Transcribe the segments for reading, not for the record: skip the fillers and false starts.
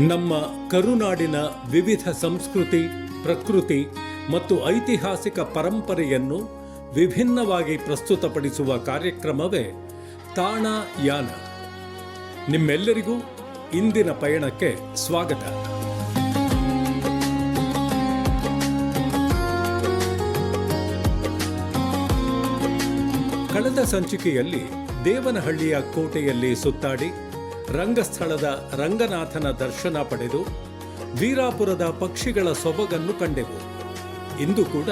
ನಮ್ಮ ಕರುನಾಡಿನ ವಿವಿಧ ಸಂಸ್ಕೃತಿ, ಪ್ರಕೃತಿ ಮತ್ತು ಐತಿಹಾಸಿಕ ಪರಂಪರೆಯನ್ನು ವಿಭಿನ್ನವಾಗಿ ಪ್ರಸ್ತುತಪಡಿಸುವ ಕಾರ್ಯಕ್ರಮವೇ ತಾಣ ಯಾನ. ನಿಮ್ಮೆಲ್ಲರಿಗೂ ಇಂದಿನ ಪಯಣಕ್ಕೆ ಸ್ವಾಗತ. ಕಳೆದ ಸಂಚಿಕೆಯಲ್ಲಿ ದೇವನಹಳ್ಳಿಯ ಕೋಟೆಯಲ್ಲಿ ಸುತ್ತಾಡಿ ರಂಗಸ್ಥಳದ ರಂಗನಾಥನ ದರ್ಶನ ಪಡೆದು ವೀರಾಪುರದ ಪಕ್ಷಿಗಳ ಸೊಬಗನ್ನು ಕಂಡೆವು. ಇಂದು ಕೂಡ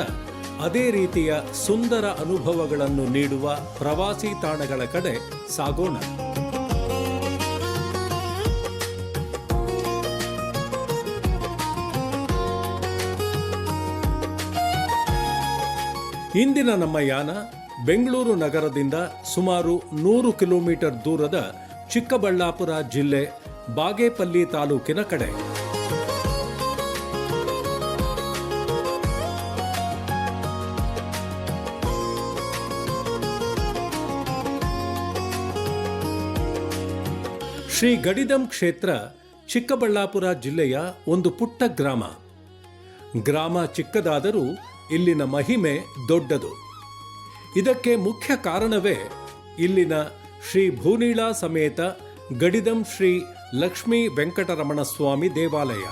ಅದೇ ರೀತಿಯ ಸುಂದರ ಅನುಭವಗಳನ್ನು ನೀಡುವ ಪ್ರವಾಸಿ ತಾಣಗಳ ಕಡೆ ಸಾಗೋಣ. ಇಂದಿನ ನಮ್ಮ ಯಾನ ಬೆಂಗಳೂರು ನಗರದಿಂದ ಸುಮಾರು 100 ಕಿಲೋಮೀಟರ್ ದೂರದ ಚಿಕ್ಕಬಳ್ಳಾಪುರ ಜಿಲ್ಲೆ ಬಾಗೇಪಲ್ಲಿ ತಾಲೂಕಿನ ಕಡೆ. ಶ್ರೀ ಗಡಿದಂ ಕ್ಷೇತ್ರ ಚಿಕ್ಕಬಳ್ಳಾಪುರ ಜಿಲ್ಲೆಯ ಒಂದು ಪುಟ್ಟ ಗ್ರಾಮ. ಗ್ರಾಮ ಚಿಕ್ಕದಾದರೂ ಇಲ್ಲಿನ ಮಹಿಮೆ ದೊಡ್ಡದು. ಇದಕ್ಕೆ ಮುಖ್ಯ ಕಾರಣವೇ ಇಲ್ಲಿನ ಶ್ರೀ ಭೂನೀಳಾ ಸಮೇತ ಗಡಿದಂ ಶ್ರೀ ಲಕ್ಷ್ಮೀ ವೆಂಕಟರಮಣ ಸ್ವಾಮಿ ದೇವಾಲಯ.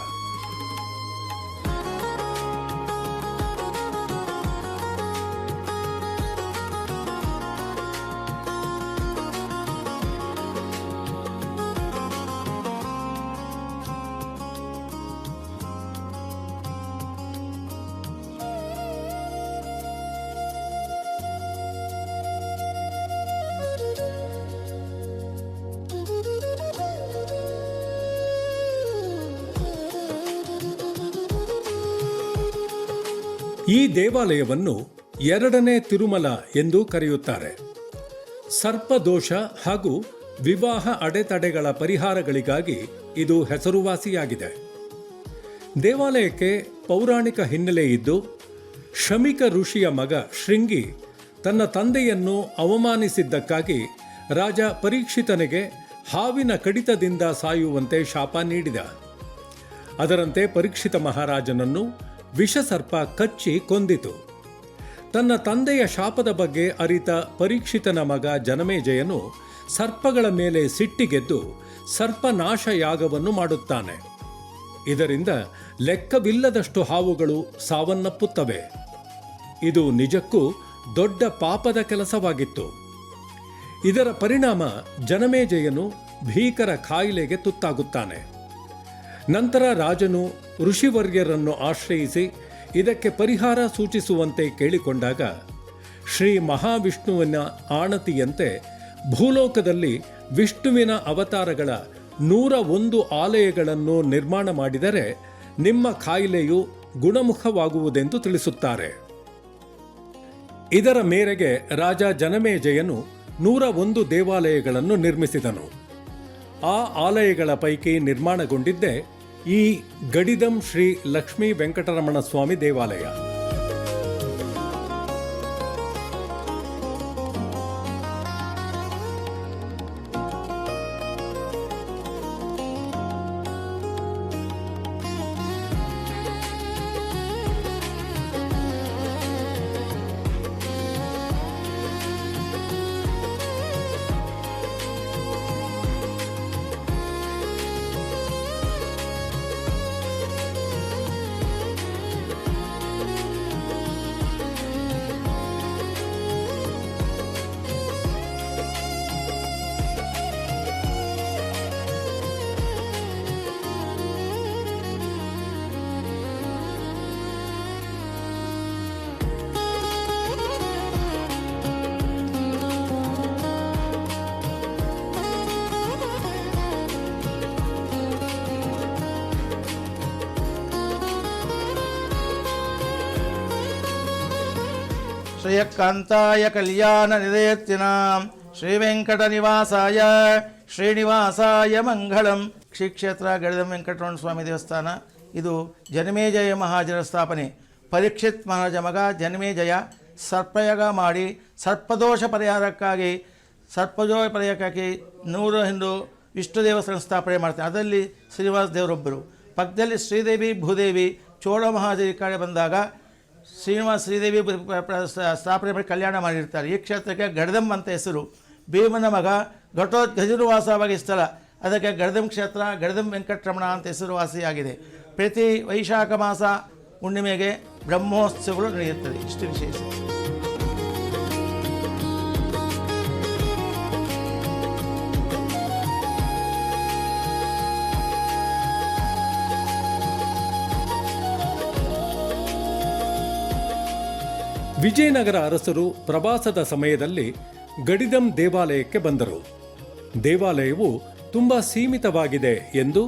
ಈ ದೇವಾಲಯವನ್ನು ಎರಡನೇ ತಿರುಮಲ ಎಂದು ಕರೆಯುತ್ತಾರೆ. ಸರ್ಪದೋಷ ಹಾಗೂ ವಿವಾಹ ಅಡೆತಡೆಗಳ ಪರಿಹಾರಗಳಿಗಾಗಿ ಇದು ಹೆಸರುವಾಸಿಯಾಗಿದೆ. ದೇವಾಲಯಕ್ಕೆ ಪೌರಾಣಿಕ ಹಿನ್ನೆಲೆ ಇದ್ದು, ಶಮಿಕ ಋಷಿಯ ಮಗ ಶೃಂಗಿ ತನ್ನ ತಂದೆಯನ್ನು ಅವಮಾನಿಸಿದ್ದಕ್ಕಾಗಿ ರಾಜ ಪರೀಕ್ಷಿತನಿಗೆ ಹಾವಿನ ಕಡಿತದಿಂದ ಸಾಯುವಂತೆ ಶಾಪ ನೀಡಿದ. ಅದರಂತೆ ಪರೀಕ್ಷಿತ ಮಹಾರಾಜನನ್ನು ವಿಷಸರ್ಪ ಕಚ್ಚಿ ಕೊಂದಿತು. ತನ್ನ ತಂದೆಯ ಶಾಪದ ಬಗ್ಗೆ ಅರಿತ ಪರೀಕ್ಷಿತನ ಮಗ ಜನಮೇಜಯನು ಸರ್ಪಗಳ ಮೇಲೆ ಸಿಟ್ಟಿಗೆದ್ದು ಸರ್ಪನಾಶ ಯಾಗವನ್ನು ಮಾಡುತ್ತಾನೆ. ಇದರಿಂದ ಲೆಕ್ಕವಿಲ್ಲದಷ್ಟು ಹಾವುಗಳು ಸಾವನ್ನಪ್ಪುತ್ತವೆ. ಇದು ನಿಜಕ್ಕೂ ದೊಡ್ಡ ಪಾಪದ ಕೆಲಸವಾಗಿತ್ತು. ಇದರ ಪರಿಣಾಮ ಜನಮೇಜಯನು ಭೀಕರ ಕಾಯಿಲೆಗೆ ತುತ್ತಾಗುತ್ತಾನೆ. ನಂತರ ರಾಜನು ಋಷಿವರ್ಯರನ್ನು ಆಶ್ರಯಿಸಿ ಇದಕ್ಕೆ ಪರಿಹಾರ ಸೂಚಿಸುವಂತೆ ಕೇಳಿಕೊಂಡಾಗ ಶ್ರೀ ಮಹಾವಿಷ್ಣುವಿನ ಆಣತಿಯಂತೆ ಭೂಲೋಕದಲ್ಲಿ ವಿಷ್ಣುವಿನ ಅವತಾರಗಳ 101 ಆಲಯಗಳನ್ನು ನಿರ್ಮಾಣ ಮಾಡಿದರೆ ನಿಮ್ಮ ಕಾಯಿಲೆಯು ಗುಣಮುಖವಾಗುವುದೆಂದು ತಿಳಿಸುತ್ತಾರೆ. ಇದರ ಮೇರೆಗೆ ರಾಜ ಜನಮೇಜಯನು 101 ದೇವಾಲಯಗಳನ್ನು ನಿರ್ಮಿಸಿದನು. ಆ ಆಲಯಗಳ ಪೈಕಿ ನಿರ್ಮಾಣಗೊಂಡಿದ್ದೇ ಈ ಗಡಿದಂ ಶ್ರೀ ಲಕ್ಷ್ಮೀ ವೆಂಕಟರಮಣ ಸ್ವಾಮಿ ದೇವಾಲಯ. ಶ್ರೇಯಕಾಂತಾಯ ಕಲ್ಯಾಣ ನಿದಯರ್ತಿನಾಂ ಶ್ರೀವೆಂಕಟನಿವಾಸಾಯ ಶ್ರೀನಿವಾಸಾಯ ಮಂಗಳಂ. ಶ್ರೀ ಕ್ಷೇತ್ರ ಗಡಿದಂ ವೆಂಕಟರಮಣ ಸ್ವಾಮಿ ದೇವಸ್ಥಾನ. ಇದು ಜನಮೇಜಯ ಮಹಾಜನ ಸ್ಥಾಪನೆ. ಪರೀಕ್ಷಿತ್ ಮಹಾರಾಜ ಮಗ ಜನಮೇಜಯ ಸರ್ಪಯಾಗ ಮಾಡಿ ಸರ್ಪದೋಷ ಪರಿಹಾರಕ್ಕಾಗಿ 100 ಹಿಂಡು ವಿಷ್ಣು ದೇವಸ್ಥಾನ ಸ್ಥಾಪನೆ ಮಾಡ್ತಾರೆ. ಅದರಲ್ಲಿ ಶ್ರೀನಿವಾಸ ದೇವರೊಬ್ಬರು. ಪಕ್ಕದಲ್ಲಿ ಶ್ರೀದೇವಿ ಭೂದೇವಿ ಚೋಳ ಮಹಾದೇವಿ ಕಡೆ ಬಂದಾಗ ಶ್ರೀದೇವಿ ಸ್ಥಾಪನೆ ಮಾಡಿ ಕಲ್ಯಾಣ ಮಾಡಿರ್ತಾರೆ. ಈ ಕ್ಷೇತ್ರಕ್ಕೆ ಗಡದಂ ಅಂತ ಹೆಸರು. ಭೀಮನ ಮಗ ಘಟೋತ್ಕಚನು ವಾಸವಾಗಿ ಸ್ಥಳ, ಅದಕ್ಕೆ ಗಡದಂ ಕ್ಷೇತ್ರ, ಗಡದಂ ವೆಂಕಟರಮಣ ಅಂತ ಹೆಸರುವಾಸಿಯಾಗಿದೆ. ಪ್ರತಿ ವೈಶಾಖ ಮಾಸ ಹುಣ್ಣಿಮೆಗೆ ಬ್ರಹ್ಮೋತ್ಸವಗಳು ನಡೆಯುತ್ತದೆ. ಇಷ್ಟು ವಿಶೇಷ. ವಿಜಯನಗರ ಅರಸರು ಪ್ರವಾಸದ ಸಮಯದಲ್ಲಿ ಗಡಿದಂ ದೇವಾಲಯಕ್ಕೆ ಬಂದರು. ದೇವಾಲಯವು ತುಂಬ ಸೀಮಿತವಾಗಿದೆ ಎಂದು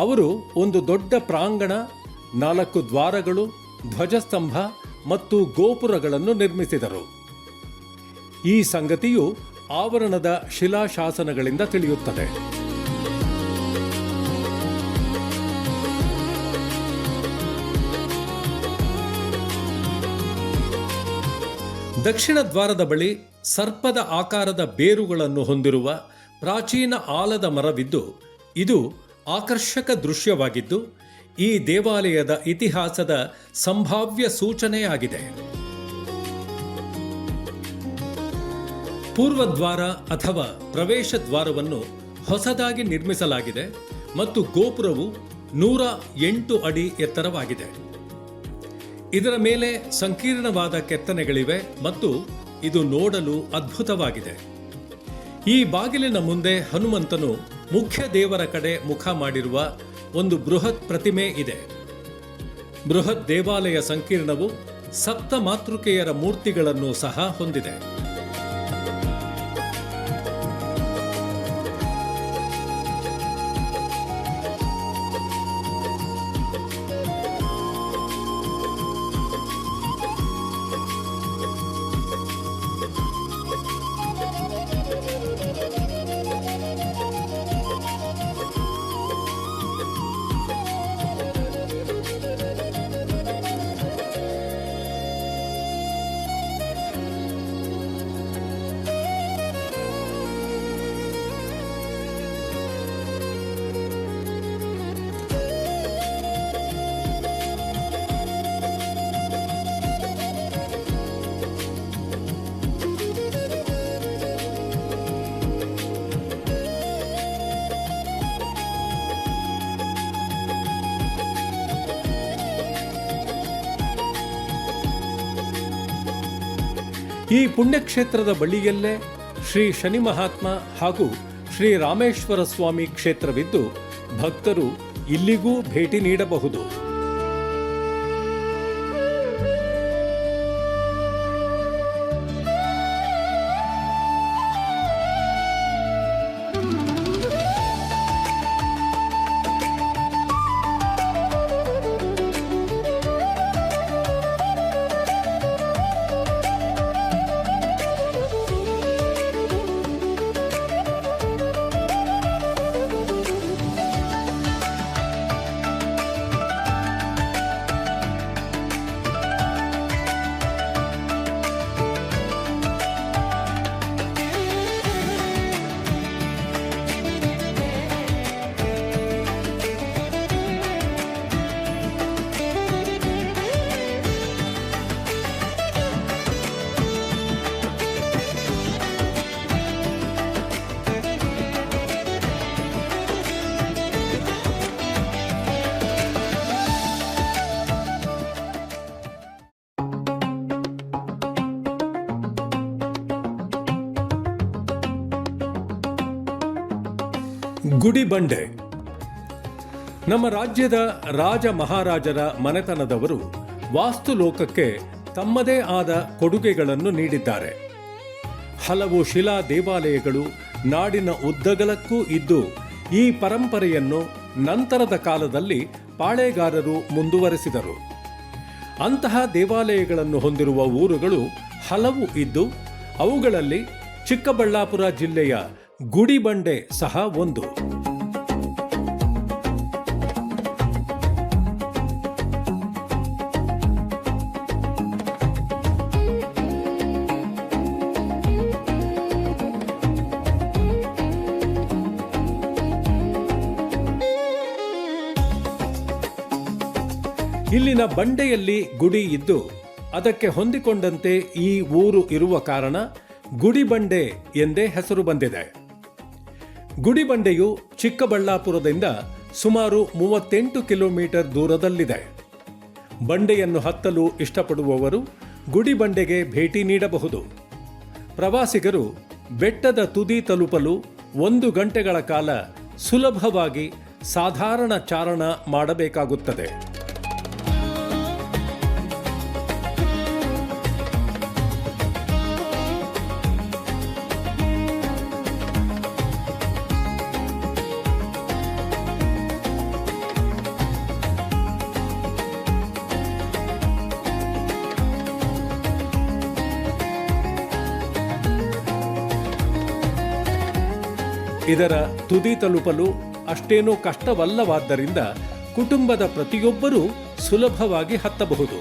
ಅವರು ಒಂದು ದೊಡ್ಡ ಪ್ರಾಂಗಣ, 4 ದ್ವಾರಗಳು, ಧ್ವಜಸ್ತಂಭ ಮತ್ತು ಗೋಪುರಗಳನ್ನು ನಿರ್ಮಿಸಿದರು. ಈ ಸಂಗತಿಯು ಆವರಣದ ಶಿಲಾಶಾಸನಗಳಿಂದ ತಿಳಿಯುತ್ತದೆ. ದಕ್ಷಿಣ ದ್ವಾರದ ಬಳಿ ಸರ್ಪದ ಆಕಾರದ ಬೇರುಗಳನ್ನು ಹೊಂದಿರುವ ಪ್ರಾಚೀನ ಆಲದ ಮರವಿದ್ದು, ಇದು ಆಕರ್ಷಕ ದೃಶ್ಯವಾಗಿದ್ದು ಈ ದೇವಾಲಯದ ಇತಿಹಾಸದ ಸಂಭಾವ್ಯ ಸೂಚನೆಯಾಗಿದೆ. ಪೂರ್ವದ್ವಾರ ಅಥವಾ ಪ್ರವೇಶ ದ್ವಾರವನ್ನು ಹೊಸದಾಗಿ ನಿರ್ಮಿಸಲಾಗಿದೆ ಮತ್ತು ಗೋಪುರವು 108 ಅಡಿ ಎತ್ತರವಾಗಿದೆ. ಇದರ ಮೇಲೆ ಸಂಕೀರ್ಣವಾದ ಕೆತ್ತನೆಗಳಿವೆ ಮತ್ತು ಇದು ನೋಡಲು ಅದ್ಭುತವಾಗಿದೆ. ಈ ಬಾಗಿಲಿನ ಮುಂದೆ ಹನುಮಂತನು ಮುಖ್ಯ ದೇವರ ಕಡೆ ಮುಖ ಮಾಡಿರುವ ಒಂದು ಬೃಹತ್ ಪ್ರತಿಮೆ ಇದೆ. ಬೃಹತ್ ದೇವಾಲಯ ಸಂಕೀರ್ಣವು 7 ಮಾತೃಕೆಯರ ಮೂರ್ತಿಗಳನ್ನು ಸಹ ಹೊಂದಿದೆ. ಈ ಪುಣ್ಯಕ್ಷೇತ್ರದ ಬಳಿಯಲ್ಲೇ ಶ್ರೀ ಶನಿ ಮಹಾತ್ಮ ಹಾಗೂ ಶ್ರೀ ರಾಮೇಶ್ವರ ಸ್ವಾಮಿ ಕ್ಷೇತ್ರವಿದ್ದು ಭಕ್ತರು ಇಲ್ಲಿಗೂ ಭೇಟಿ ನೀಡಬಹುದು. ಗುಡಿಬಂಡೆ. ನಮ್ಮ ರಾಜ್ಯದ ರಾಜ ಮಹಾರಾಜರ ಮನೆತನದವರು ವಾಸ್ತುಲೋಕಕ್ಕೆ ತಮ್ಮದೇ ಆದ ಕೊಡುಗೆಗಳನ್ನು ನೀಡಿದ್ದಾರೆ. ಹಲವು ಶಿಲಾ ದೇವಾಲಯಗಳು ನಾಡಿನ ಉದ್ದಗಲಕ್ಕೂ ಇದ್ದು ಈ ಪರಂಪರೆಯನ್ನು ನಂತರದ ಕಾಲದಲ್ಲಿ ಪಾಳೆಗಾರರು ಮುಂದುವರೆಸಿದರು. ಅಂತಹ ದೇವಾಲಯಗಳನ್ನು ಹೊಂದಿರುವ ಊರುಗಳು ಹಲವು ಇದ್ದು ಅವುಗಳಲ್ಲಿ ಚಿಕ್ಕಬಳ್ಳಾಪುರ ಜಿಲ್ಲೆಯ ಗುಡಿಬಂಡೆ ಸಹ ಒಂದು. ಇಲ್ಲಿನ ಬಂಡೆಯಲ್ಲಿ ಗುಡಿ ಇದ್ದು ಅದಕ್ಕೆ ಹೊಂದಿಕೊಂಡಂತೆ ಈ ಊರು ಇರುವ ಕಾರಣ ಗುಡಿಬಂಡೆ ಎಂದೇ ಹೆಸರು ಬಂದಿದೆ. ಗುಡಿಬಂಡೆಯು ಚಿಕ್ಕಬಳ್ಳಾಪುರದಿಂದ ಸುಮಾರು 38 ಕಿಲೋಮೀಟರ್ ದೂರದಲ್ಲಿದೆ. ಬಂಡೆಯನ್ನು ಹತ್ತಲು ಇಷ್ಟಪಡುವವರು ಗುಡಿಬಂಡೆಗೆ ಭೇಟಿ ನೀಡಬಹುದು. ಪ್ರವಾಸಿಗರು ಬೆಟ್ಟದ ತುದಿ ತಲುಪಲು 1 ಗಂಟೆಗಳ ಕಾಲ ಸುಲಭವಾಗಿ ಸಾಧಾರಣ ಚಾರಣ ಮಾಡಬೇಕಾಗುತ್ತದೆ. ಇದರ ತುದಿ ತಲುಪಲು ಅಷ್ಟೇನೂ ಕಷ್ಟವಲ್ಲವಾದ್ದರಿಂದ ಕುಟುಂಬದ ಪ್ರತಿಯೊಬ್ಬರೂ ಸುಲಭವಾಗಿ ಹತ್ತಬಹುದು.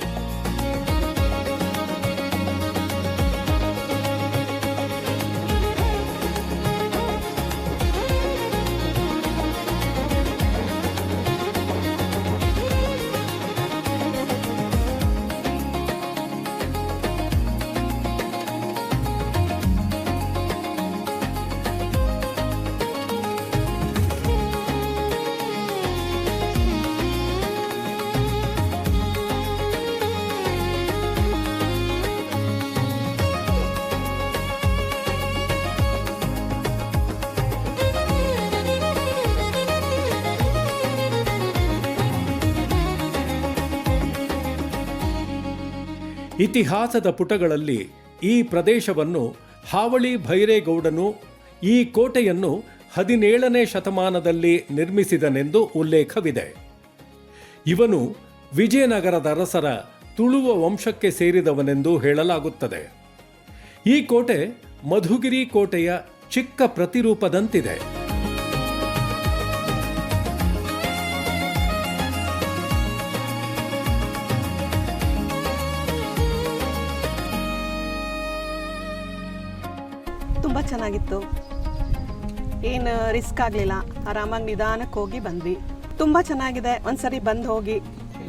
ಇತಿಹಾಸದ ಪುಟಗಳಲ್ಲಿ ಈ ಪ್ರದೇಶವನ್ನು ಹಾವಳಿ ಭೈರೇಗೌಡನು ಈ ಕೋಟೆಯನ್ನು 17ನೇ ಶತಮಾನದಲ್ಲಿ ನಿರ್ಮಿಸಿದನೆಂದು ಉಲ್ಲೇಖವಿದೆ. ಇವನು ವಿಜಯನಗರದ ಅರಸರ ತುಳುವ ವಂಶಕ್ಕೆ ಸೇರಿದವನೆಂದು ಹೇಳಲಾಗುತ್ತದೆ. ಈ ಕೋಟೆ ಮಧುಗಿರಿ ಕೋಟೆಯ ಚಿಕ್ಕ ಪ್ರತಿರೂಪದಂತಿದೆ. ತುಂಬ ಚೆನ್ನಾಗಿತ್ತು. ಏನು ರಿಸ್ಕ್ ಆಗಲಿಲ್ಲ. ಆರಾಮಾಗಿ ನಿಧಾನಕ್ಕೆ ಹೋಗಿ ಬಂದ್ವಿ. ತುಂಬ ಚೆನ್ನಾಗಿದೆ. ಒಂದ್ಸರಿ ಬಂದು ಹೋಗಿ.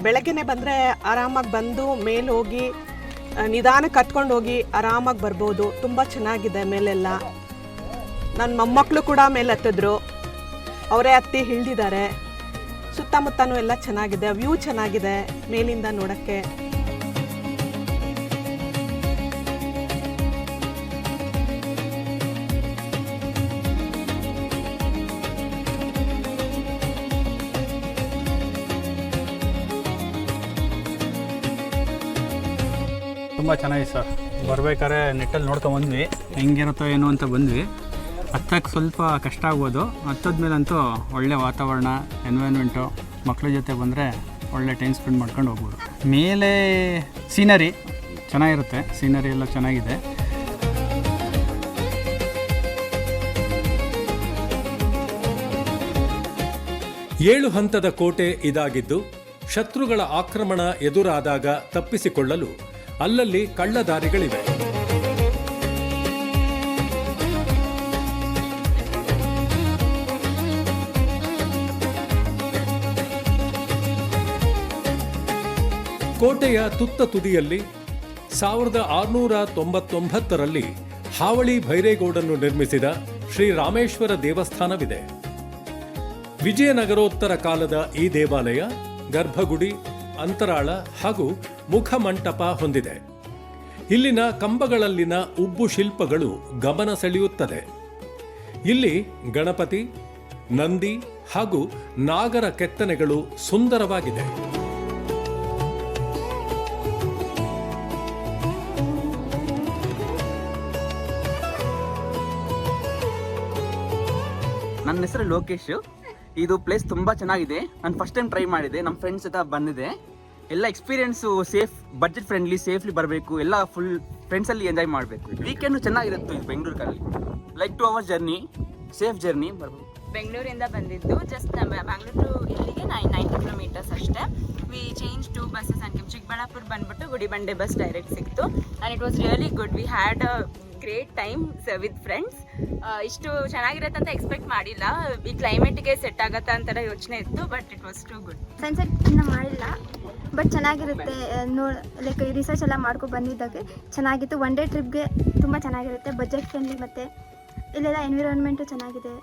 ಬೆಳಗ್ಗೆನೆ ಬಂದರೆ ಆರಾಮಾಗಿ ಬಂದು ಮೇಲೆ ಹೋಗಿ ನಿಧಾನಕ್ಕೆ ಕಟ್ಕೊಂಡು ಹೋಗಿ ಆರಾಮಾಗಿ ಬರ್ಬೋದು. ತುಂಬ ಚೆನ್ನಾಗಿದೆ ಮೇಲೆಲ್ಲ. ನನ್ನ ಮೊಮ್ಮಕ್ಕಳು ಕೂಡ ಮೇಲೆ ಹತ್ತಿದ್ರು. ಅವರೇ ಹತ್ತಿ ಇಳಿದಿದ್ದಾರೆ. ಸುತ್ತಮುತ್ತನೂ ಎಲ್ಲ ಚೆನ್ನಾಗಿದೆ. ವ್ಯೂ ಚೆನ್ನಾಗಿದೆ ಮೇಲಿಂದ ನೋಡೋಕ್ಕೆ. ತುಂಬ ಚೆನ್ನಾಗಿದೆ ಸರ್. ಬರ್ಬೇಕಾದ್ರೆ ನೆಟ್ಟಲ್ಲಿ ನೋಡ್ಕೊಂಬಂದ್ವಿ, ಹೆಂಗಿರುತ್ತೋ ಏನೋ ಅಂತ ಬಂದ್ವಿ. ಹತ್ತಕ್ಕೆ ಸ್ವಲ್ಪ ಕಷ್ಟ ಆಗ್ಬೋದು. ಹತ್ತದ್ಮೇಲಂತೂ ಒಳ್ಳೆ ವಾತಾವರಣ, ಎನ್ವೈರ್ಮೆಂಟು, ಮಕ್ಕಳ ಜೊತೆ ಬಂದರೆ ಒಳ್ಳೆ ಟೈಮ್ ಸ್ಪೆಂಡ್ ಮಾಡ್ಕೊಂಡು ಹೋಗ್ಬೋದು. ಮೇಲೆ ಸೀನರಿ ಚೆನ್ನಾಗಿರುತ್ತೆ. ಸೀನರಿ ಎಲ್ಲ ಚೆನ್ನಾಗಿದೆ. ಏಳು ಹಂತದ ಕೋಟೆ ಇದಾಗಿದ್ದು ಶತ್ರುಗಳ ಆಕ್ರಮಣ ಎದುರಾದಾಗ ತಪ್ಪಿಸಿಕೊಳ್ಳಲು ಅಲ್ಲಲ್ಲಿ ಕಳ್ಳದಾರಿಗಳಿವೆ. ಕೋಟೆಯ ತುತ್ತ ತುದಿಯಲ್ಲಿ 1699ರಲ್ಲಿ ಹಾವಳಿ ಭೈರೇಗೌಡನು ನಿರ್ಮಿಸಿದ ಶ್ರೀರಾಮೇಶ್ವರ ದೇವಸ್ಥಾನವಿದೆ. ವಿಜಯನಗರೋತ್ತರ ಕಾಲದ ಈ ದೇವಾಲಯ ಗರ್ಭಗುಡಿ, ಅಂತರಾಳ ಹಾಗೂ ಮುಖಮಂಟಪ ಹೊಂದಿದೆ. ಇಲ್ಲಿನ ಕಂಬಗಳಲ್ಲಿನ ಉಬ್ಬು ಶಿಲ್ಪಗಳು ಗಮನ ಸೆಳೆಯುತ್ತದೆ. ಇಲ್ಲಿ ಗಣಪತಿ, ನಂದಿ ಹಾಗೂ ನಾಗರ ಕೆತ್ತನೆಗಳು ಸುಂದರವಾಗಿದೆ. ನನ್ನ ಹೆಸರು ಲೋಕೇಶ್. ಇದು ಪ್ಲೇಸ್ ತುಂಬ ಚೆನ್ನಾಗಿದೆ. ನಾನು ಫಸ್ಟ್ ಟೈಮ್ ಟ್ರೈ ಮಾಡಿದೆ. ನಮ್ಮ ಫ್ರೆಂಡ್ಸ್ ಜೊತೆ ಬಂದಿದೆ. ಎಲ್ಲ experience safe, budget friendly, safely ಬರಬೇಕು. ಎಲ್ಲ ಫುಲ್ ಫ್ರೆಂಡ್ಸಲ್ಲಿ ಎಂಜಾಯ್ ಮಾಡಬೇಕು. ವೀಕೆಂಡು ಚೆನ್ನಾಗಿರುತ್ತೆ ಇದು ಬೆಂಗಳೂರಲ್ಲಿ. Like 2 hours journey, safe journey ಬರ್ಬೋದು. ಬೆಂಗಳೂರಿಂದ ಬಂದಿದ್ದು. ಜಸ್ಟ್ ಬ್ಯಾಂಗ್ಳೂರು ಟು ಇಲ್ಲಿಗೆ 9 ಕಿಲೋಮೀಟರ್ಸ್ ಅಷ್ಟೇ. We change 2 buses and Chikkaballapur ಬಂದ್ಬಿಟ್ಟು ಗುಡಿಬಂಡೆ ಬಸ್ ಡೈರೆಕ್ಟ್ ಸಿಕ್ತು. And it was really good. We had great time with friends. ಇಷ್ಟು ಚೆನ್ನಾಗಿರತ್ತೆ ಅಂತ ಎಕ್ಸ್ಪೆಕ್ಟ್ ಮಾಡಿಲ್ಲ. ಈ ಕ್ಲೈಮೇಟ್ಗೆ ಸೆಟ್ ಆಗತ್ತಾ ಅಂತ ಯೋಚನೆ ಇತ್ತು, but it was too good. Sunset ಇನ್ನೂ ಮಾಡಿಲ್ಲ, ಬಟ್ ಚೆನ್ನಾಗಿರುತ್ತೆ. ಲೈಕ್ ರಿಸರ್ಚ್ ಎಲ್ಲ ಮಾಡ್ಕೊಂಡು ಬಂದಿದ್ದಾಗೆ ಚೆನ್ನಾಗಿತ್ತು. ಒನ್ ಡೇ ಟ್ರಿಪ್ಗೆ ತುಂಬ ಚೆನ್ನಾಗಿರುತ್ತೆ, ಬಜೆಟ್ ಫ್ರೆಂಡ್ಲಿ, ಮತ್ತು ಇಲ್ಲೆಲ್ಲ ಎನ್ವಿರಾನ್ಮೆಂಟು ಚೆನ್ನಾಗಿದೆ.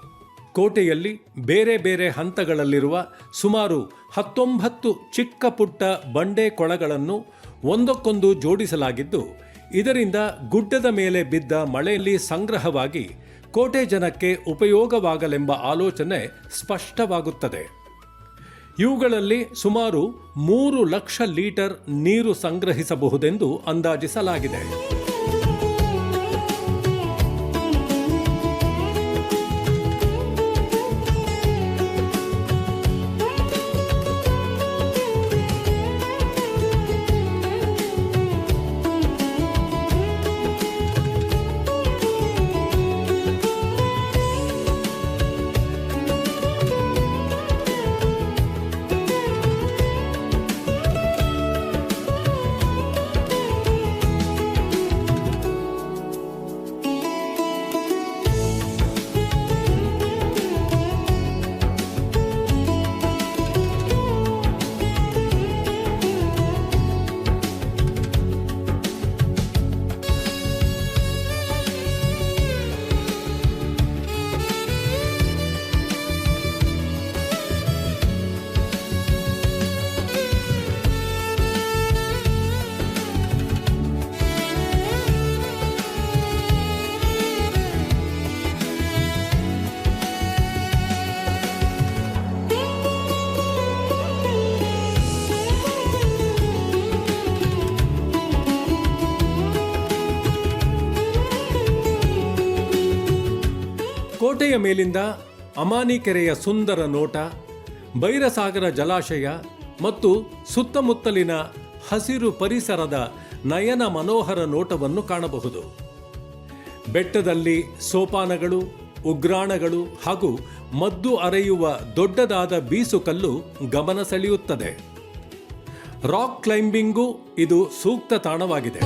ಕೋಟೆಯಲ್ಲಿ ಬೇರೆ ಬೇರೆ ಹಂತಗಳಲ್ಲಿರುವ ಸುಮಾರು 19 ಚಿಕ್ಕ ಪುಟ್ಟ ಬಂಡೆ ಕೊಳಗಳನ್ನು ಒಂದಕ್ಕೊಂದು ಜೋಡಿಸಲಾಗಿದ್ದು, ಇದರಿಂದ ಗುಡ್ಡದ ಮೇಲೆ ಬಿದ್ದ ಮಳೆಯಲ್ಲಿ ಸಂಗ್ರಹವಾಗಿ ಕೋಟೆ ಜನಕ್ಕೆ ಉಪಯೋಗವಾಗಲೆಂಬ ಆಲೋಚನೆ ಸ್ಪಷ್ಟವಾಗುತ್ತದೆ. ಇವುಗಳಲ್ಲಿ ಸುಮಾರು 3 ಲಕ್ಷ ಲೀಟರ್ ನೀರು ಸಂಗ್ರಹಿಸಬಹುದೆಂದು ಅಂದಾಜಿಸಲಾಗಿದೆ. ಕೋಟೆಯ ಮೇಲಿಂದ ಅಮಾನಿ ಕೆರೆಯ ಸುಂದರ ನೋಟ, ಭೈರಸಾಗರ ಜಲಾಶಯ ಮತ್ತು ಸುತ್ತಮುತ್ತಲಿನ ಹಸಿರು ಪರಿಸರದ ನಯನ ಮನೋಹರ ನೋಟವನ್ನು ಕಾಣಬಹುದು. ಬೆಟ್ಟದಲ್ಲಿ ಸೋಪಾನಗಳು, ಉಗ್ರಾಣಗಳು ಹಾಗೂ ಮದ್ದು ಅರೆಯುವ ದೊಡ್ಡದಾದ ಬೀಸುಕಲ್ಲು ಗಮನ ಸೆಳೆಯುತ್ತದೆ. ರಾಕ್ ಕ್ಲೈಂಬಿಂಗೂ ಇದು ಸೂಕ್ತ ತಾಣವಾಗಿದೆ.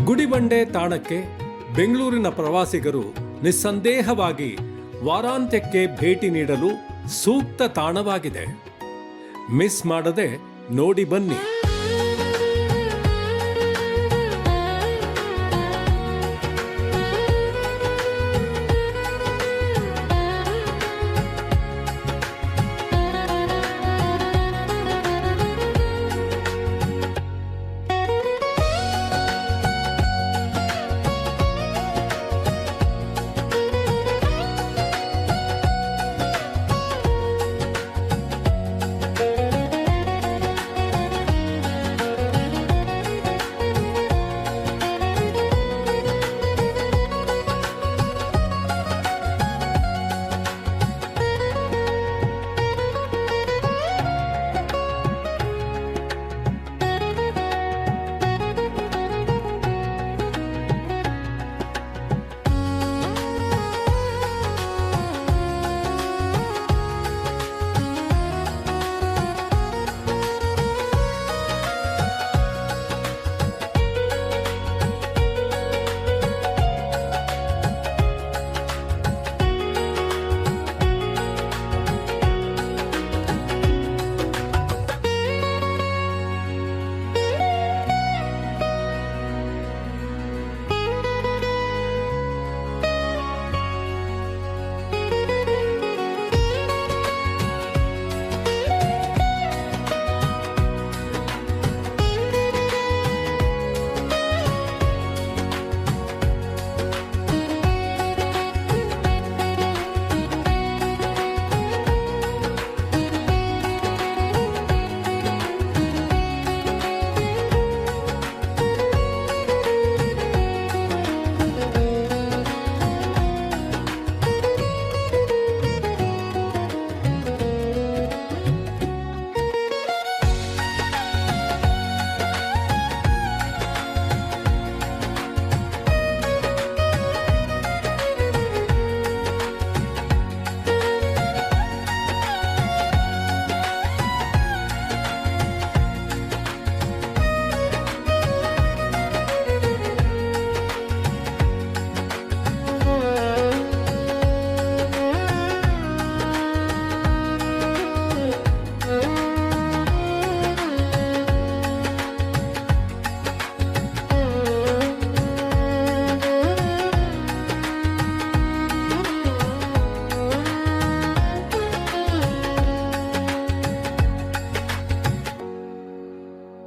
ಗುಡಿಬಂಡೆ ತಾಣಕ್ಕೆ ಬೆಂಗಳೂರಿನ ಪ್ರವಾಸಿಗರು ನಿಸ್ಸಂದೇಹವಾಗಿ ವಾರಾಂತ್ಯಕ್ಕೆ ಭೇಟಿ ನೀಡಲು ಸೂಕ್ತ ತಾಣವಾಗಿದೆ. ಮಿಸ್ ಮಾಡದೆ ನೋಡಿ ಬನ್ನಿ.